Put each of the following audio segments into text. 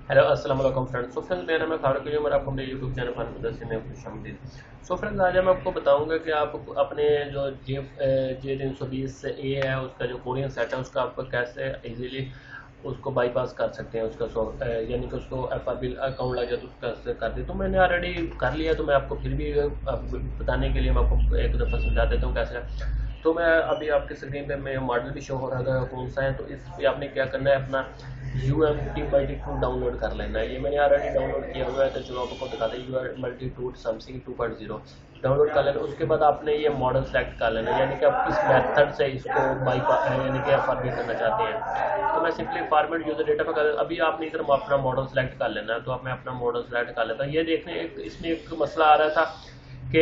Hello अस्सलाम वालेकुम friends. So friends, मेरा नाम है फारूक और आपको मेरे यूट्यूब चैनल पर मुदस्सिर में खुशामदीद। सो फ्रेंड्स, आज मैं आपको बताऊंगा कि आप अपने जो J320 ए है उसका जो कोरियन सेट है उसका आप कैसे इजीली उसको बाईपास कर सकते हैं। उसका यानी कि उसको FRB अकाउंट लग जाए तो उसका कैसे कर दे। तो मैंने ऑलरेडी कर लिया, तो मैं आपको फिर भी बताने के लिए मैं आपको एक दफ़ा समझा देता हूँ कैसे। तो मैं अभी आपके स्क्रीन पे मैं मॉडल भी शो हो रहा था कौन सा है। तो इस पे आपने क्या करना है, अपना UMT Multi-Tool डाउनलोड कर लेना है। ये मैंने ऑलरेडी डाउनलोड किया हुआ है, तो चलो आपको दिखाते हैं। UMT Multi-Tool समथिंग 2.0 डाउनलोड कर लेना। उसके बाद आपने ये मॉडल सेलेक्ट कर लेना है, यानी कि आप किस मेथड से इसको यानी कि FRB करना चाहते हैं। तो मैं सिंपली फॉर्मेट यूजर डेटा पर कर, अभी आपने इधर अपना मॉडल सेलेक्ट कर लेना है। तो मैं अपना मॉडल सेलेक्ट कर लेता हूँ। ये देखने इसमें एक मसला आ रहा था कि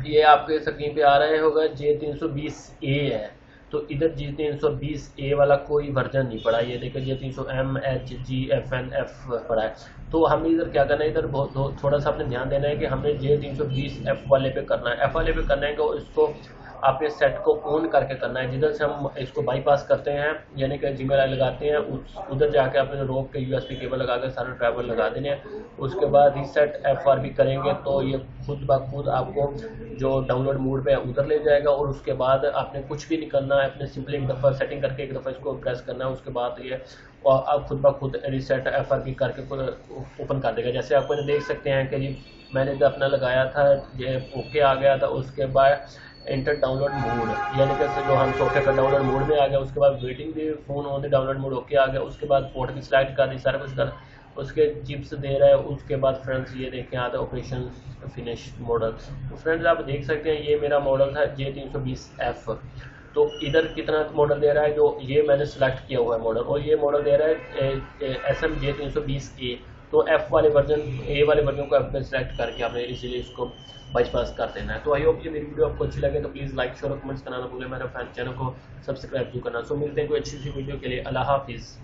ये आपके स्क्रीन पे आ रहे होगा J320A है। तो इधर J320A वाला कोई वर्जन नहीं पड़ा। ये देखो J300MHGFNF पड़ा है। तो हमें इधर क्या करना है, इधर बहुत थोड़ा सा अपने ध्यान देना है कि हमने J320F वाले पे करना है। F वाले पे करना है कि इसको आपने सेट को ऑन करके करना है। जिधर से हम इसको बाईपास करते हैं यानी कि Gmail लगाते हैं, उधर जाके आपने रोक के USB केबल लगा के सारे ड्राइवर लगा देने हैं। उसके बाद रीसेट FRB करेंगे तो ये खुद ब खुद आपको जो डाउनलोड मोड पे है उधर ले जाएगा। और उसके बाद आपने कुछ भी नहीं करना है, अपने सिंपली एक दफ़ा सेटिंग करके एक दफ़ा इसको प्रेस करना है। उसके बाद ये और आप खुद ब खुद रीसेट FRB करके ओपन कर देगा। जैसे आप देख सकते हैं कि जी मैंने इधर अपना लगाया था, ये ओके आ गया था। उसके बाद इंटर डाउनलोड मोड यानी कि जो हम सोफे का डाउनलोड मोड में आ गया। उसके बाद वेटिंग भी phone on download mode okay आ गया। उसके बाद पोर्ट की सिलेक्ट कर दी, सारा कुछ कर उसके चिप्स दे रहा है। उसके बाद फ्रेंड्स ये देखें आता ऑपरेशन फिनिश मॉडल। तो फ्रेंड्स आप देख सकते हैं ये मेरा मॉडल था J320F। तो इधर कितना मॉडल दे रहा है, जो ये मैंने सेलेक्ट किया हुआ है मॉडल, और ये मॉडल दे रहा है SM J320A। तो F वाले वर्जन A वाले वर्जन को आपने सेलेक्ट करके आपने इजीली इसको बाईपास कर देना है। तो आई होप ये मेरी वीडियो आपको अच्छी लगे, तो प्लीज़ लाइक शेयर और कमेंट्स करना ना भूलें। मेरे चैनल को सब्सक्राइब जरूर करना। सो मिलते हैं कोई अच्छी सी वीडियो के लिए। अल्लाह हाफिज़।